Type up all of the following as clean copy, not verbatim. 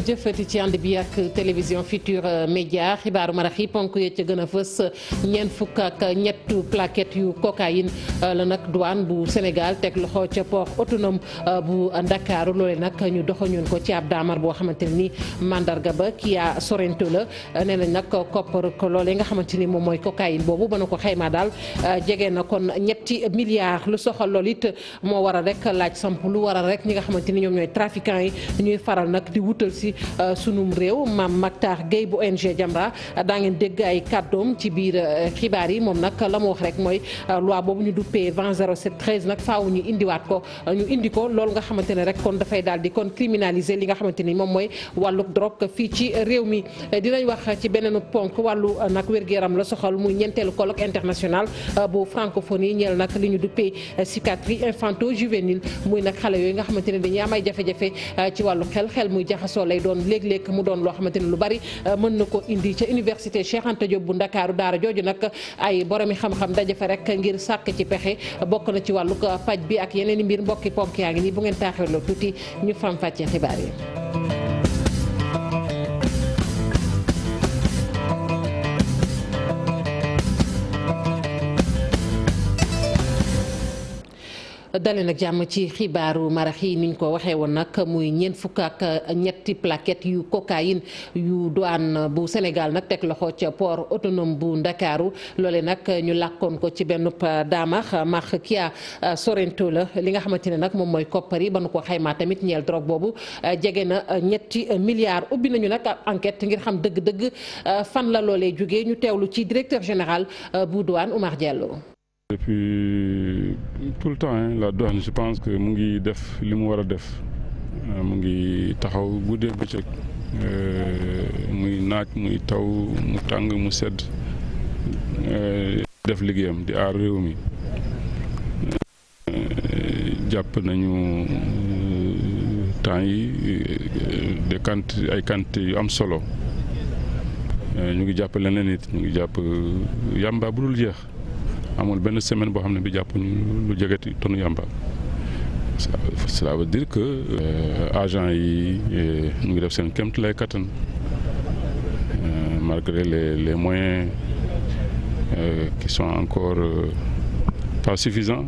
jëfati ci ànd bi ak télévision Futurs Médias xibaaru marax yi ponk yee ca gën a fës ñeent fukk ak ñettu plaquettes yu cocaïne la nag douane bu Sénégal teg loxo ca port autonome bu Ndakaaru loole nag ñu doxañoon ko ci ab daamar boo xamante ne ni mandarga ba Kia Sorento la nee nañ nag koppar ko loolee nga xamante ni moom mooy cocaïne boobu ba na ko xaymaa daal jege na kon ñetti milliards lu soxal loolu it moo waral rek laaj samp lu waral rek ñi nga xamante ni ñoom ñooy trafiquants yi ñuy faral nag di wutal si sunum réew Mame Mactar Gueye bu ONG Jamra daa ngeen dégg ay kàddoom ci biir xibaar yi moom nag la mu wax rek mooy loi boobu ñu duppee 20/07/13 nag faaw ñu indiwaat ko ñu indi ko loolu nga xamante ne rek kon dafay daal di kon criminaliser li nga xamante ni moom mooy wàllu drogue fii ci réew mi. dinañ wax ci beneen ponk wàllu nag wér-gu-yaram la soxal muy ñeenteelu colloque international bu francophonie ñeel nag li ñu duppee psychiatrie infanto juvénile muy nag xale yooyu nga xamante ne dañuy am ay jafe-jafe ci wàllu xel muy jaxasoo lay doon léeg-léeg mu doon loo xamante ne lu bari mën na ko indi ca université Cheikh Anta Diop bu Ndakaaru daara jooju nag ay boromi xam-xam daje fa rek ngir sàkk ci pexe bokk na ci wàllu paj bi ak yeneen i mbir mbokki ponk yaa ngi nii bu ngeen taaxirloo tuuti ñu faram fàccee xibaar yi. dale nag jàmm ci xibaaru marax yi niñ ko waxee woon nag muy ñeent fukk ak ñetti plaquettes yu cocaïne yu douane bu Sénégal nag teg loxo ca port autonome bu Ndakaaru loole nag ñu làkkoon ko ci benn daamax marque Kia Sorento la li nga xamante ne nag moom mooy koppar yi ba nu ko xaymaa tamit ñeel drogue boobu jege na ñetti milliards ubbi nañu nag enquête ngir xam dëgg-dëgg fan la loolee jógee ñu teewlu ci directeur général bu douane Oumar Diallo. Depuis tout le temps la douane je pense que mu ngi def li mu war a def mu ngi taxaw guddee bëccëg muy naaj muy taw mu tàng mu sedd def liggéeyam di aar réew mi jàpp nañu temps yi ay quantité yu am solo ñu ngi jàpp leneen it ñu ngi jàpp yamba bu dul jeex. amul benn semaine boo xam ne bi jàpp ñu lu jegeti tonu yamba cela veut dire que agents yi ñu ngi def seen kémt lay kattan malgré les moyens qui sont encore pas suffisants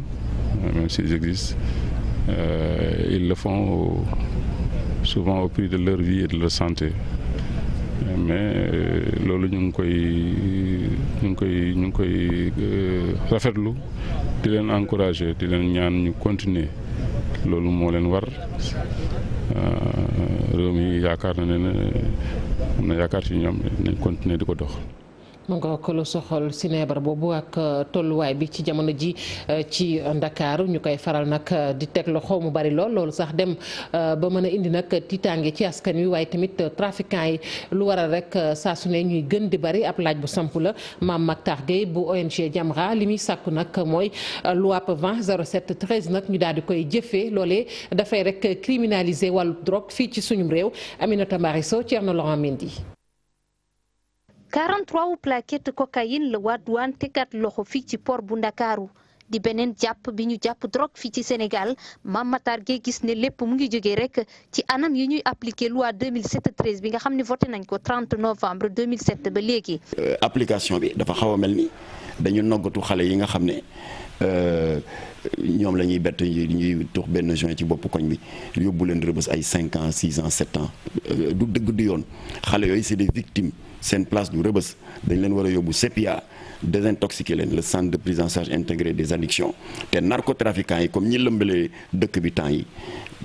même s'ils existent ils le font souvent au prix de leur vie et de leur santé mais loolu ñu ngi koy rafetlu di leen encourager di leen ñaan ñu continuer loolu moo leen war réew mi yaakaar na ne am na yaakaar ci ñoom nañ continuer di ko dox. mu nga ko lu soxal sinébar boobu ak tolluwaay bi ci jamono ji ci Ndakaaru ñu koy faral nag di teg loxo mu bari loolu sax dem ba mën a indi nag tiitaange ci askan wi waaye tamit trafiquant yi lu waral rek saa su ne ñuy gën di bari ab laaj bu samp la Mame Mactar Gueye bu ONG Jamra li muy sàkku nag mooy loi 20/07/13 nag ñu daal di koy jëfee loolee dafay rek criminaliser wàllu drogue fii ci suñum réew Aminata Mari Sow Thierno Laurent Mendy. 43 plaquettes cocaïne la waa douane tegaat loxo fii ci port bu Ndakaaru di beneen jàpp bi ñu jàpp drogue fii ci Sénégal Mame Mactar Gueye gis ne lépp mu ngi jógee rek ci anam yi ñuy appliquer loi 2007/13 bi nga xam ne voté nañ ko 30 novembre 2007 ba léegi. application bi dafa xaw a mel ni dañu noggatu xale yi nga xam ne ñoom la ñuy bett ñuy tux benn joint ci bopp koñ bi yóbbu leen rëbës ay 5 ans 6 ans 7 ans du dëgg du yoon xale yooyu c'est des victimes. seen place du rëbës dañ leen war a yóbbu CEPIA désintoxiquer leen le centre de prise en charge intégré des addictions te narcotrafiquants yi comme ñi lëmbalee dëkk bi temps yi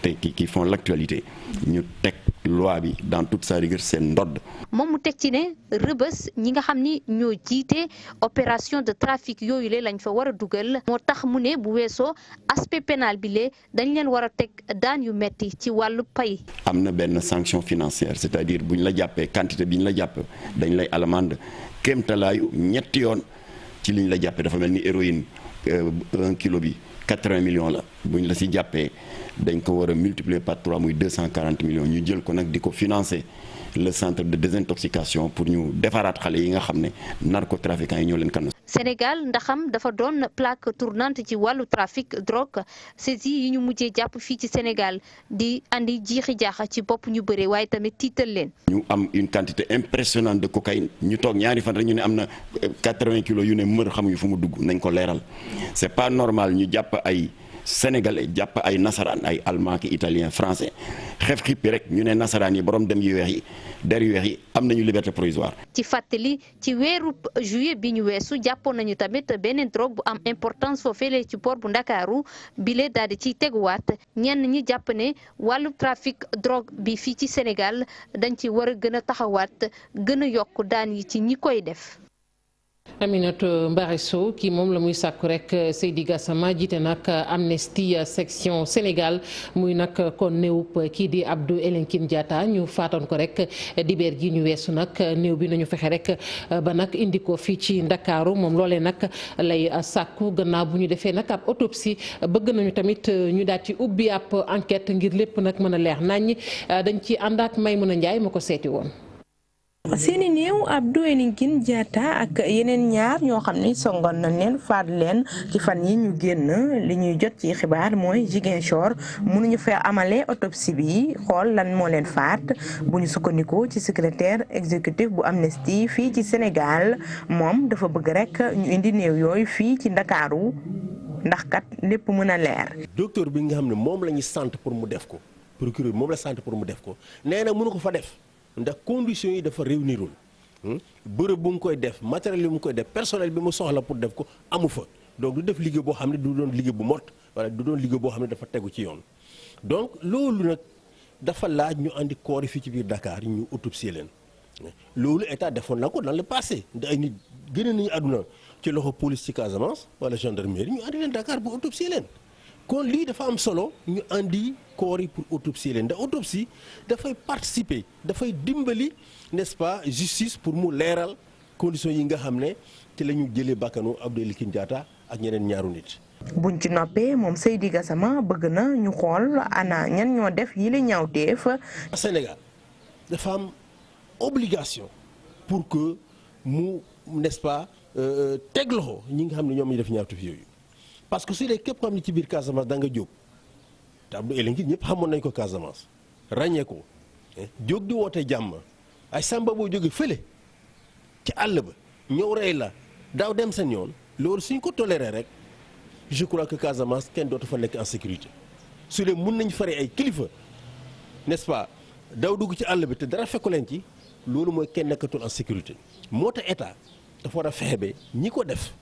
te qui font l'actualité ñu teg loi bi dans toute sa rigueur seen ndodd. moom mu teg ci ne rëbës ñi nga xam ni ñoo jiite opération de trafic yooyu le lañ fa war a dugal moo tax mu ne bu weesoo aspect pénal bi le dañ leen war a teg daan yu metti ci wàllu pay. am na benn sanction financière c'est-à-dire bu ñu la jàppee quantité bi ñu la jàpp dañ lay amende kéemtalaayu ñetti yoon ci liñ la jàppee dafa mel ni héroïne 1 kilo bi 80 millions la buñ la si jàppee dañ ko war a multiplier par 3 muy 240 millions ñu jël ko nag di ko financer le centre de désintoxication pour ñu defaraat xale yi nga xam ne narcotrafiquants yi ñoo leen kan. Sénégal ndaxam dafa doon plaque tournante ci wàllu trafic drogue saisi yi ñu mujjee jàpp fii ci Sénégal di andi jiixi jaaxa ci bopp ñu bëre waaye tamit tiital leen. ñu am une quantité impressionnante de cocaïne ñu toog ñaari fan rek ñu ne am na 80 kilos yu ne mër xamuñu fu mu dugg nañ ko leeral c'est pas normal ñu jàpp ay sénégalais jàpp ay nasaraan ay allemand ki italien français xef xippi rek ñu ne nasaraan yi borom dem yu weex yi der yu weex yi am nañu liberté provisoire. ci fàttali ci weeru juillet bi ñu weesu jàppoon nañu tamit beneen drogue bu am importance foofee ci port bu Ndakaaru bile daal di ciy teguwaat ñenn ñi jàpp ne wàllu trafic drogue bi fii ci Sénégal dañ ci war a gën a taxawaat gën a yokk daan yi ci ñi koy def. Aminata Mbaré Sow kii moom la muy sàkku rek Seydi Gassama jiite nag Amnesty section Sénégal muy nag kon néewub kii di Abdou Elinkine Diatta ñu faatoon ko rek dibeer ji ñu weesu nag néew bi nañu fexe rek ba nag indi ko fii ci Ndakaaru moom loolee nag lay sàkku gannaaw bu ñu defee nag ab autopsie bëgg nañu tamit ñu daal ci ubbi ab enquête ngir lépp nag mën a leer naññ dañ ci ànd ak Maymuna Njaay ma ko seeti woon. seeni néew Abdou Elinkine Diatta ak yeneen ñaar ñoo xam ne songoon nañ leen faat leen ci fan yi ñu génn li ñuy jot ci xibaar mooy Ziguinchor mënuñu fee amale autopsie bi xool lan moo leen faat bu ñu sukkandikoo ci secrétaire exécutif bu Amnesty fii ci Sénégal moom dafa bëgg rek ñu indi néew yooyu fii ci Ndakaaru ndax kat lépp mën a leer. docteur bi nga xam ne moom la ñu sant pour mu def ko procureur moom la sant pour mu def ko nee na mënu ko fa def. ndax conditions yi dafa réunirul bërëb bu mu koy def matériel bi mu koy def personnel bi mu soxla pour def ko amu fa donc du def liggéey boo xam ne du doon liggéey bu mot wala du doon liggéey boo xam ne dafa tegu ci yoon donc loolu nag dafa laaj ñu andi koor yi fii ci biir Dakar ñu autopsier leen loolu état defoon na ko dans le passé ndax ay nit gën nañu àdduna ci loxo police ci Casamance wala gendarmerie ñu andi leen Dakar bu autopsier leen kon lii dafa am solo ñu andi koor yi pour autopsier leen ndax autopsie dafay participer dafay dimbali n'est-ce pas justice pour mu leeral conditions yi nga xam ne ci la ñu jëlee bakkanu Abdou Elinkine Diatta ak ñeneen ñaaru nit. buñ ci noppee moom Seydi Gassama bëgg na ñu xool ana ñan ñoo def yi la ñaawteef. Sénégal dafa am obligation pour que mu n'est-ce pas teg loxo ñi nga xam ne ñoom ñu def ñaawteef yooyu. parce que su dee képp xam ne ci biir Casamance da nga jóg te Abdou Elinkine ñëpp xamoon nañ ko Casamance ràññee ko jóg di woote jàmm ay samba boo jógee fële ci àll ba ñëw rey la daaw dem seen yoon loolu suñ ko toléré rek je crois que Casamance kenn dootu fa nekk en sécurité su dee mun nañ fare ay kilifa n'est-ce pas daw dugg ci àll bi te dara fekku leen ci loolu mooy kenn nekkatul en sécurité moo tax état dafa war a fexe ba ñi ko def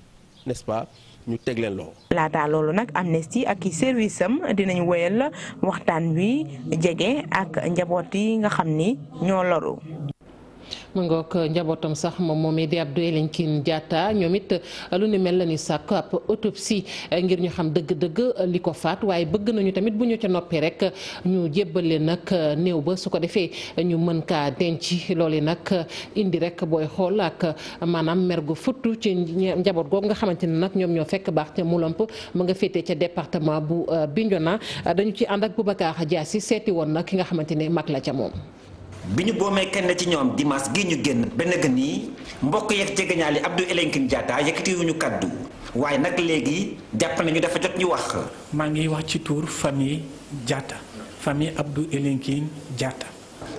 n'est-ce pas ñu teg leen loxo. laata loolu nag Amnesty ak i service am dinañ wéyal waxtaan wi jege ak njaboot yi nga xam ni ñoo loru. mu ngoog njabootam sax moom moomee di Abdou Elinkine Diatta ñoom it lu ni mel la ni sàkk ab autopsie ngir ñu xam dëgg-dëgg li ko faat waaye bëgg nañu tamit bu ñu ca noppee rek ñu jébbal leen nag néew ba su ko defee ñu mën kaa denc loolu nag indi rek booy xool ak maanaam mer gu futtu ci njaboot googu nga xamante ne nag ñoom ñoo fekk baax ca Moulamp mu nga féetee ca département bu Bignona dañu ci ànd ak Boubacar Diassi seeti woon nag ki nga xamante ne mag la ca moom. bi ñu boomee kenn ci ñoom dimanche gi ñu génn benn gën yi mbokk yeeg jegeñaali Abdou Elinkine Diatta yëkkatiwuñu kaddu waaye nag léegi jàpp nañu dafa jot ñu wax. maa ngi wax ci tur famille Diatta famille Abdou Elinkine Diatta.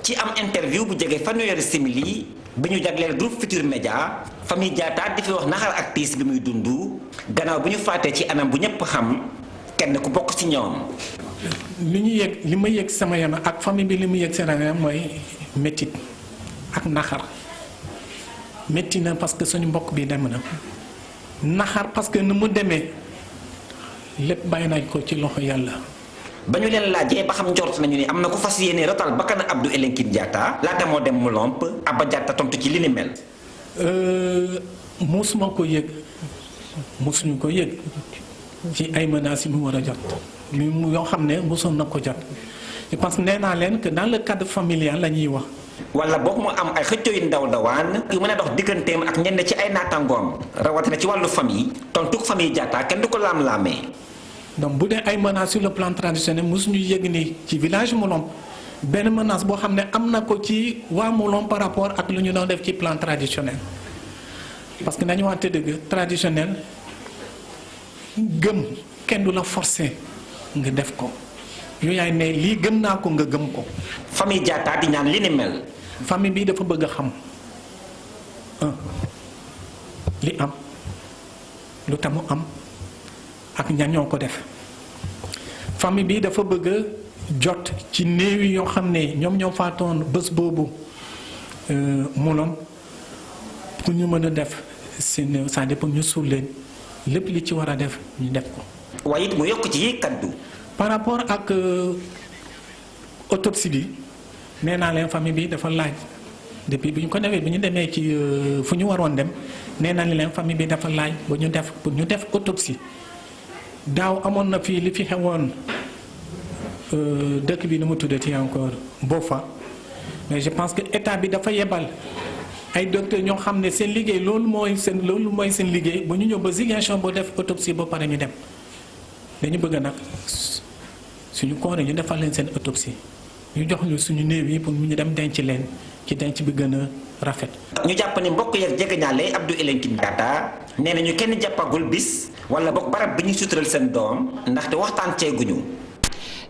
ci am interview bu jege fanweeri simili bi ñu jagleel groupe Futurs Médias famille Diatta di fi wax naxar ak tiis bi muy dund gannaaw bi ñu faatee ci anam bu ñëpp xam kenn ku bokk ci ñoom. li ma yëg sama yaram ak famille bi li mu yëg seen yaram mooy métit ak naxar métti na parce que suñu mbokk bi dem na naxar parce que nu mu demee lépp bàyyi nañ ko ci loxo yàlla. ba ñu leen laajee ba xam njort nañu ni am na ku fas yéene rotal bakkan Abdou Elinkine Diatta laata moo dem Moulamp Abba Diatta tontu ci li ni mel. musuma ko yëg musuñu ko yëg ci ay menaces yi mu war a jot. yoo xam ne mosoon na ko jot je pense nee naa leen que dans le cadre familial la ñuy wax. wala boog mu am ay xëccoo yu ndaw ndawaan yu mën a dox digganteem ak ñenn ci ay naataangoom rawatina ci wàllu famille tontu famille Diatta kenn du ko laam-laamee. donc bu dee ay menaces sur le plan traditionnel mosuñu yëg ni ci village Moulamp benn menace boo xam ne am na ko ci waa Moulom par rapport ak lu ñu doon def ci plan traditionnel parce que nañu wante dëgg traditionnel gëm kenn du la forcer nga def ko yow yaay ne lii gëm naa ko nga gëm ko. famille Diatta di ñaan li ni mel. famille bi dafa bëgg a xam li am lu tamu am ak ñan ñoo ko def famille bi dafa bëgg a jot ci néew yi yoo xam ne ñoom ñoo faatoon bés boobu Moulom pour ñu mën a def seen c'est-à-dire pour ñu suul leen lépp li ci war a def ñu def ko. waaye it mu yokk ci yi kaddu. par rapport ak autopsie bi nee naa leen famille bi dafa laaj depuis bi ñu ko defee bi ñu demee ci fu ñu waroon dem nee naa leen famille bi dafa laaj ba ñu def pour ñu def autopsie daaw amoon na fii li fi xewoon dëkk bi nu mu tuddati encore Bofa mais je pense que état bi dafa yebal ay docteurs ñoo xam ne seen liggéey loolu mooy seen liggéey ba ñu ñëw ba Ziguinchor boo def autopsie ba pare ñu dem dañu bëgg nag suñu kooree ñu defal leen seen autopsie ñu jox ñu suñu néew yi pour ñu dem denc leen ci denc bi gën a rafet. ñu jàpp ni mbokk yeeg jegeñaale Abdou Elinkine Diatta nee nañu kenn jàppagul bis wala boog barab bi ñu sutural seen doom ndaxte waxtaan ceeguñu.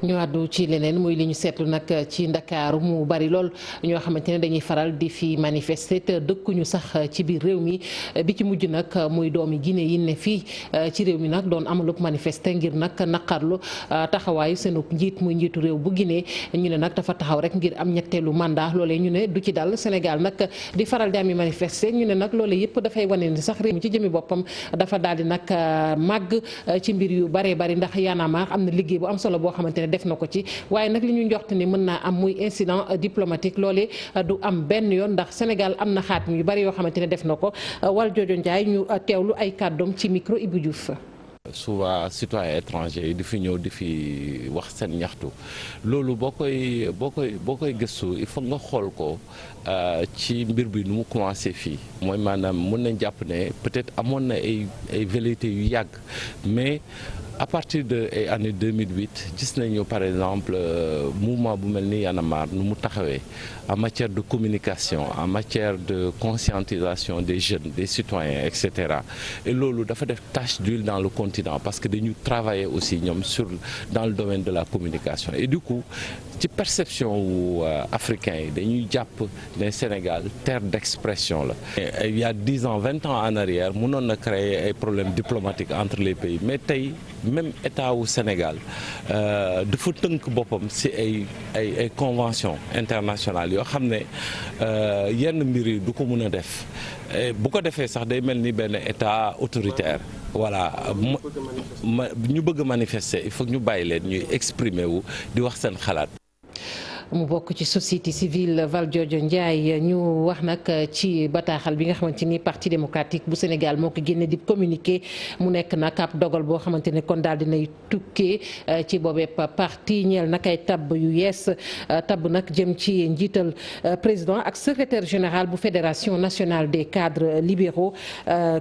ñu àddu ci leneen muy li ñu seetlu nag ci Ndakaaru mu bari lool ñoo xamante ne dañuy faral di fi manifester te dëkkuñu sax ci biir réew mi bi ci mujj nag muy doomi Guinée yi ne fii ci réew mi nag doon amalub manifester ngir nag naqarlu taxawaayu seenu njiit muy njiitu réew bu Guinée ñu ne nag dafa taxaw rek ngir am ñetteelu mandat loolee ñu ne du ci dal Sénégal nag di faral di ami manifester ñu ne nag loolee yëpp dafay wane ni sax réew mi ci jëmi boppam dafa daal di nag màgg ci mbir yu baree bari ndax Y'en a marre am na liggéey bu am solo boo xamante ne def na ko ci waaye nag li ñu njort ni mën naa am muy incident diplomatique loolee du am benn yoon ndax Sénégal am na xaatim yu bari yoo xamante ne def na ko wal joojo Njaay ñu teewlu ay kàddoom ci micro Ibou Diouf. souvent citoyens étrangers yi di fi ñëw di fi wax seen ñaxtu loolu boo koy gëstu il faut nga xool ko ci mbir bi nu mu commencé fii mooy maanaam mën nañ jàpp ne peut-être amoon na ay velléités yu yàgg mais à partir de ay année 2008 gis nañu par exemple mouvement bu mel ni Y'en a marre nu mu taxawee en matière de communication en matière de conscientisation des jeunes des citoyens et cetera et loolu dafa def tache d'huile dans le continent parce que dañu travailler aussi ñoom dans le domaine de la communication et du coup ci perception wu africain yi dañuy jàpp ne Sénégal terre d'expression la. Il y a 10 ans 20 ans en arrière mënoon na créer ay problèmes diplomatiques entre les pays mais tey même état wu Sénégal dafa tënk boppam ci ay convention internationale yoo xam ne yenn mbir yi du ko mën a def bu ko defee sax day mel ni benn état autoritaire voilà ñu bëgg a manifester il faut que ñu bàyyi leen ñuy exprimer wu di wax seen xalaat. mu bokk ci société civile Valdiodio Ndiaye ñu wax nag ci bataaxal bi nga xamante ni parti démocratique bu Sénégal moo ko génne di communiqué mu nekk nag ab dogal boo xamante ne kon daal dinay tukkee ci boobee parti ñeel nag ay tabb yu yees tabb nag jëm ci njiital président ak secrétaire général bu fédération nationale des cadres libéraux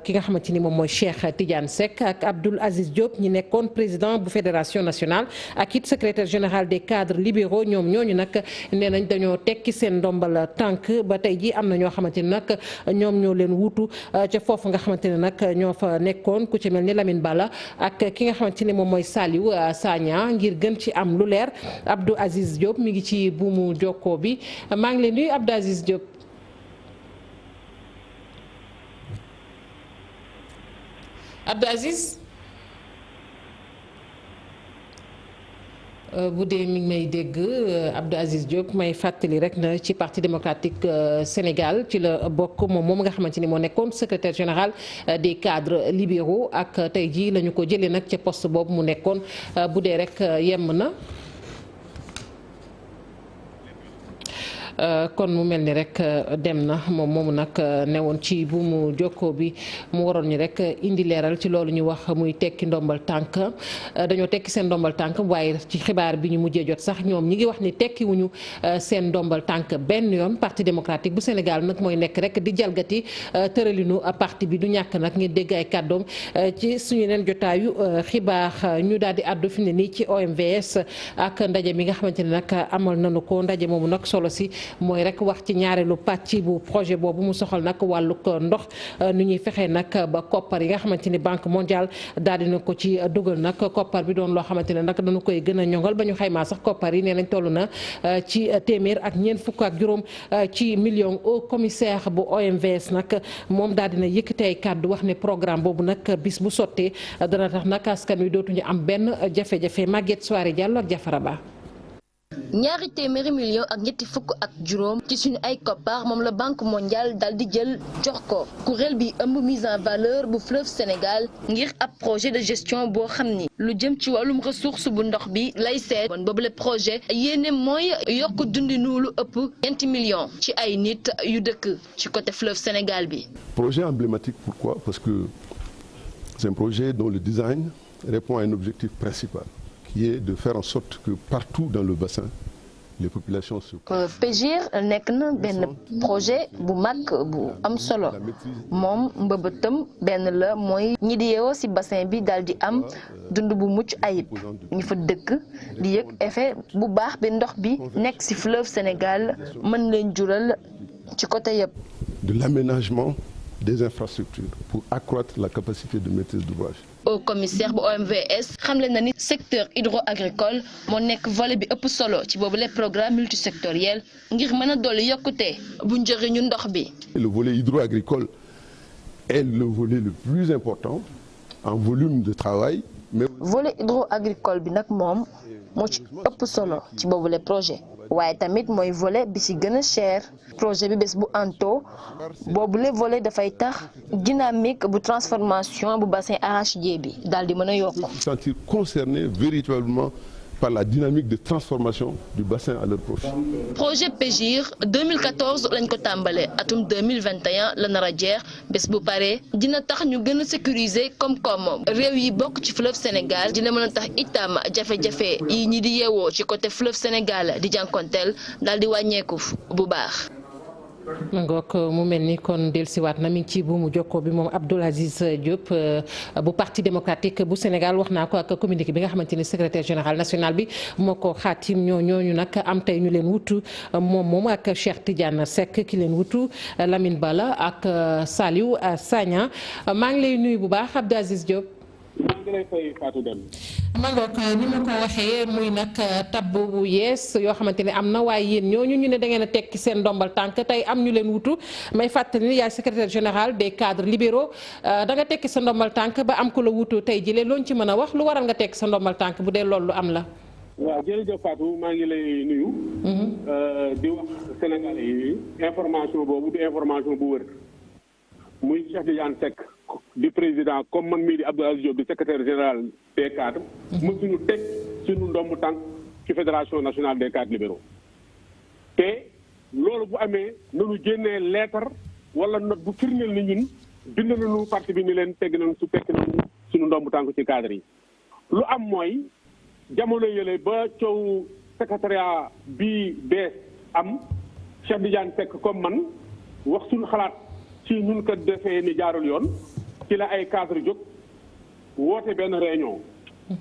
ki nga xamante ni moom mooy Cheikh Tidiane Seck ak Abdoul Aziz Diop ñi nekkoon président bu fédération nationale ak it secrétaire général des cadres libéraux ñoom ñooñu nag nee nañ dañoo tekki seen ndombal tànk ba tey ji am na ñoo xamante ni nag ñoom ñoo leen wuutu ca foofu nga xamante ne nag ñoo fa nekkoon ku ci mel ni Lamine Bala ak ki nga xamante ni moom mooy Saliou Sagna ngir gën ci am lu leer Abdou Aziz Diop mi ngi ci buumu jokkoo bi maa ngi leen nuyu Abdou Aziz Diop. Abdou Aziz. bu dee mi ngi may dégg Abdou Aziz Diop may fàttali rek na ci parti démocratique Sénégal ci la bokk moom nga xamante ni moo nekkoon secrétaire général des cadres libéraux ak tey jii la ñu ko jëlee nag ca poste boobu mu nekkoon bu dee rek yemm na. kon mu mel ni rek dem na moom moomu nag newoon ci bu mu jokkoo bi mu waroon ñu rek indi leeral ci loolu ñu wax muy tekki ndombal tànk dañoo tekki seen ndombal tànk waaye ci xibaar bi ñu mujjee jot sax ñoom ñi ngi wax ni tekki wuñu seen ndombal tànk benn yoon parti démocratique bu Sénégal nag mooy nekk rek di jalgati tëralinu parti bi du ñàkk nag ngir dégg ay kàddoom ci suñu leen jotaayu xibaar ñu daal di àddu fi ne nii ci OMVS ak ndaje mi nga xamante ne nag amal nañu ko ndaje moomu nag solo si mooy rek wax ci ñaareelu pàcc bu projet boobu mu soxal nag wàllug ndox nu ñuy fexee nag ba koppar yi nga xamante ni Banque mondiale daal dina ko ci dugal nag koppar bi doon loo xamante ne nag dañu koy gën a ñongal ba ñu xaymaa sax koppar yi nee nañ toll na ci téeméer ak ñeent fukk ak juróom ci million. au commissaire bu OMVS nag moom daal dina yëkkati ay kàddu wax ne programme boobu nag bis bu sottee dana tax nag askan wi dootuñu am benn jafe-jafe Maguette Soirée Diallo ak Jafara Ba. ñaari téeméeri million ak ñetti fukk ak juróom ci suñu ay koppar moom la banque mondiale dal di jël jox ko kuréel bi ëmb mise en valeur bu fleuve Sénégal ngir ab projet de gestion boo xam ni lu jëm ci wàllum ressource bu ndox bi lay seet bon boobu le projet yéene mooy yokk dundinu lu ëpp 20 millions ci ay nit yu dëkk ci côté fleuve Sénégal bi. Projet emblématique, pourquoi? Parce que c'est un projet dont le design répond à un objectif principal, qui est de faire en sorte que partout dans le bassin, les populations se... PEGIR nekk na benn projet bu mag bu am solo moom mbëbëtam benn la mooy ñi di yeewoo ci bassin bi daal di am dund bu mucc ayib ñi fa dëkk di yëg effet bu baax bi ndox bi nekk ci fleuve Sénégal mën leen jural ci côté yëpp. De l'aménagement des infrastructures pour accroître la capacité de maîtrise d'ouvrage. au commissaire bu OMVS xamle na ni secteur hydro-agricole moo nekk volet bi ëpp solo ci boobu les programmes multisectoriels ngir mën a dolli yokkute bu njëriñu ndox bi. Le volet hydro-agricole est le volet le plus important en volume de travail. Mais volet hydro-agricole bi nag moom moo ci ëpp solo ci boobu les projets waaye tamit mooy volet bi ci gën a cher projet bi bés bu anto boobule volet dafay tax dynamique bu transformation bu bassin arachidier bi daal di mën a yokk. sentir concerné véritablement par la dynamique de transformation du bassin à leur profit. projet PEGIR 2014 lañ ko tàmbalee atum 2021 la nar a jeex bés bu paree dina tax ñu gën a sécuriser koom-koom réew yi bokk ci fleuve Sénégal dina mën a tax itam jafe-jafe yi ñi di yeewoo ci côté fleuve Sénégal di jànkonteel daal di wàññeeku bu baax. ngook mu mel ni kon dellusiwaat na mi ngi ci buumu jokkoo bi moom Abdoul Aziz Diop bu parti démocratique bu Sénégal wax naa ko ak communiqué bi nga xamante ni secrétaire général national bi moo ko xaatim ñooñu nag am tey ñu leen wutu moom ak Cheikh Tidiane Seck ki leen wutu Lamine Bala ak Saliou Sagna maa ngi lay nuyu bu baax Abdoul Aziz Diop. maa ngi lay fay Fatou Deme. mangook ni ma ko waxee muy nag tabb bu yees yoo xamante ne am na waaye yéen ñooñu ñu ne da ngeen a tekki seen ndombal tànk tey am ñu leen wutu may fàttali ni yaay secrétaire général des cadres libéraux da nga tekki sa ndombal tànk ba am ko la wutu tey jii looñ ci mën a wax lu waral nga tekki sa ndombal tànk bu dee loolu lu am la. waaw jërëjëf Fatou maa ngi lay nuyu. di wax Sénégalais yi information boobu du information bu wër muy Cheikh Tidiane Seck di président comme man mii di Abdoul Aziz Diop di secrétaire général des cadres. mësuñu teg suñu ndombu tànk ci fédération nationale des cadres libéraux. te loolu bu amee nañu génnee lettre wala note bu firndeel ni ñun bind nañu parti bi ni leen tegg nañu tekki nañu suñu ndombu tànk ci cadre yi. lu am mooy jamono yële ba coow secrétariat bi bees am Cheikh Tidiane Seck comme man wax suñu xalaat ci ñun ko defee ni jaarul yoon. ci la ay cadre jóg woote benn réunion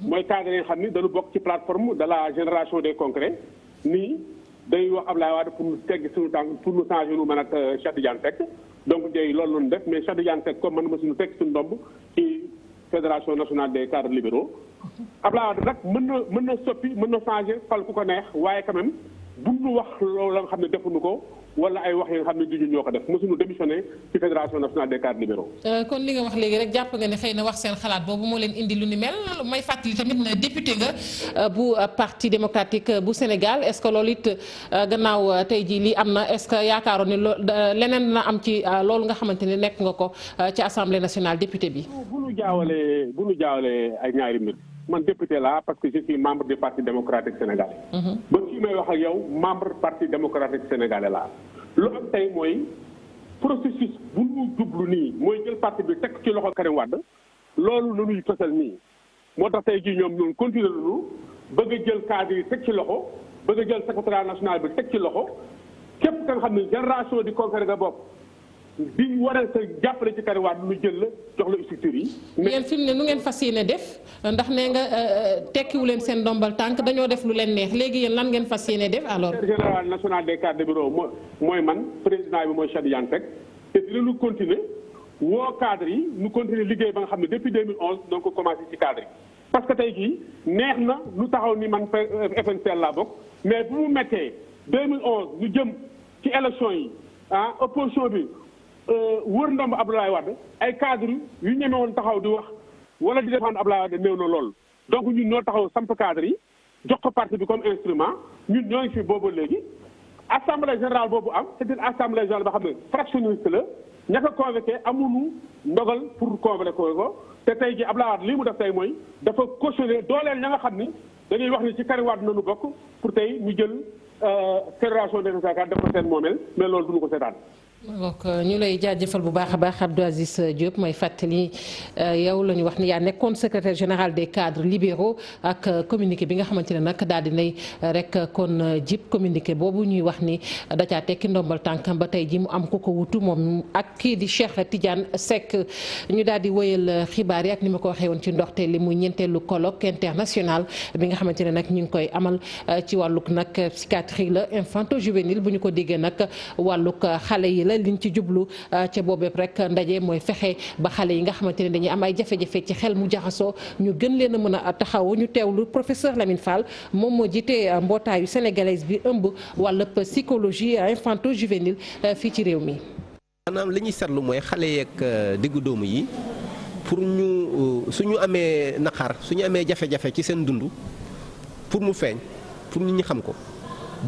mooy cadre yi nga xam ni dañu bokk ci plateforme de la génération des concrets nii dañuy wax Abdoulaye Wade pour ñu tegg suñu tànk pour ñu changer nu man ak Cheikh Tidiane Seck donc jey loolu noonu def mais Cheikh Tidiane Seck comme man ma suñu teg suñu ndomb ci fédération nationale des cadres libéraux Abdoulaye Wade nag mën na soppi mën na changer fal ku ko neex waaye quand même bu ñu wax loolu la nga xam ne defuñu ko wala ay wax yi nga xam ne du ñoo ko def mosuñu démissionné ci fédération nationale des cadres libéraux. kon li nga wax léegi rek jàpp nga ne xëy na wax seen xalaat boobu moo leen indi lu ni mel may fàttali tamit ne député nga bu parti démocratique bu Sénégal est-ce que loolu it gannaaw tey jii lii am na est-ce que yaakaaroon ne leneen na am ci loolu nga xamante ne nekk nga ko ci assemblée nationale député bi. bu nu jaawalee ay ñaari mbir man député laa parce que je suis membre du parti démocratique sénégalais. ba fii may wax ak yow membre parti démocratique sénégalais laa. lu am tey mooy processus bu ñu jublu nii mooy jël parti bi teg ci loxo Karim Wade loolu la ñuy fësal nii moo tax tey jii ñoom ñoom continuer nañu bëgg a jël cadre yi teg ci loxo bëgg a jël secrétaire national bi teg ci loxo képp ka nga xam ne génération di conféré nga bopp. bi waree sa jàppale ci Karim Wade lu jël la jox la structure yi. yéen fi mu ne nu ngeen fas yéene def ndax nee nga tekkiwu leen seen ndombal tànk dañoo def lu leen neex léegi yéen lan ngeen fas yéene def alors. général national des cadres de bureau mooy man président bi mooy Cheikh Tidiane Seck te dinañu continuer woo cadres yi ñu continuer liggéey ba nga xam ne depuis 2011 donc ko commencé ci cadre yi. parce que tey jii neex na lu taxaw ni man FNCL laa bokk mais bu mu méttee 2011 ñu jëm ci élection yi opposition bi. wër ndomb Abdoulaye Wade ay cadre yu ñeme woon taxaw di wax wala di défendre Abdoulaye Wade néew na lool donc ñun ñoo taxaw samp cadre yi jox ko parti bi comme instrument ñun ñoo ngi fi boobu léegi assemblée générale boobu am c'est une assemblée générale ba xam ne fractionniste la ña ko convoqué amuñu ndogal pour convoqué ko te tey ji Abdoulaye Wade lii mu def tey mooy dafa cautionné dooleel ña nga xam ni dañuy wax ni ci Karim Wade nañu bokk pour tey ñu jël fédération des Dakar def ko seen moomeel mais loolu duñu ko seetaan. donc ñu lay jaajëfal bu baax a baax Abdou Aziz Diop mooy fàttali yow la ñu wax ni yaa nekkoon secrétaire général des cadres libéraux ak communiqué bi nga xamante ne nag daal di nay rek kon jib communiqué boobu ñuy wax ni da caa tekki ndombal tànkam ba tey ji mu am ku ko wutu moom ak kii di Cheikh Tidiane Seck ñu daal di wëyal xibaar yi ak ni ma ko waxee woon ci ndoxte li muy ñeenteelu colloque international bi nga xamante ne nag ñu ngi koy amal ci wàllug nag psychiatrie la infanto juvénile bu ñu ko déggee nag wàllug xale yi liñ ci jublu ca boobeeb rek ndaje mooy fexe ba xale yi nga xamante ne dañuy am ay jafe-jafe ci xel mu jaxasoo ñu gën leen a mën a taxawu ñu teewlu professeur Lamine Fall moom moo jiite mbootaayu sénégalaise bi ëmb wàllub psychologie infanto juvénile fii ci réew mi. maanaam li ñuy seetlu mooy xale yeeg diggu doomu yi pour suñu amee naqar suñu amee jafe-jafe ci seen dund pour mu feeñ pour nit ñi xam ko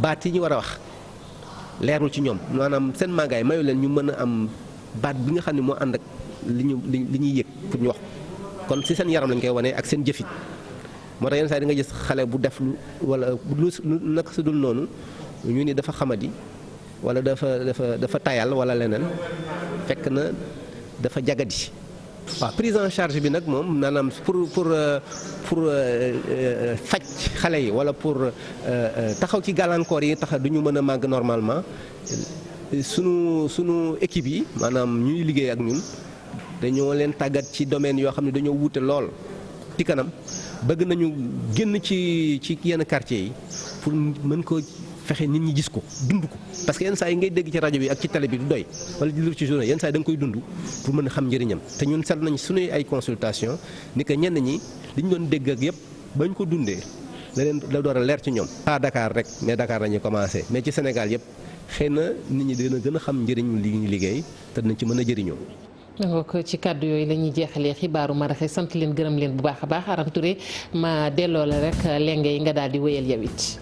baat yi ñu war a wax. leerul ci ñoom maanaam seen màggaay mayu leen ñu mën a am baat bi nga xam ne moo ànd ak li ñuy yëg pour ñu wax kon ci seen yaram lañ koy wane ak seen jëfit moo tax yenn saa yi di nga gis xale bu def lu wala lu naka su dul noonu ñu ni dafa xamadi wala dafa tayal wala leneen fekk na dafa jagadi. waaw prise en charge bi nag moom maanaam pour faj xale yi wala pour taxaw ci gàllankoor yi tax du ñu mën a màgg normalement sunu équipe yi maanaam ñuy liggéey ak ñun dañoo leen tàggat ci domaine yoo xam ne dañoo wuute lool. ci kanam bëgg nañu génn ci yenn quartier yi pour mën ko fexe nit ñi gis ko dund ko parce que yenn saa yi ngay dégg ci rajo bi ak ci télé bi du doy wala di lire ci journée yenn saa yi da nga koy dund pour mën a xam njëriñam te ñun seetlu nañ suñuy ay consultation ni que ñenn ñi li ñu doon dégg ak yëpp bañ ko dundee la door a leer ci ñoom. pas Dakar rek mais Dakar la ñuy commencé mais ci Sénégal yëpp xëy na nit ñi dina gën a xam njëriñu li ñu liggéey te dinañ ci mën a jëriñoo. donc ci kàddu yooyu la ñuy jeexalee xibaaru maraxe sant leen gërëm leen bu baax a baax Aram Touré ma delloo la rek lenge yi nga daal di wéyal yow it.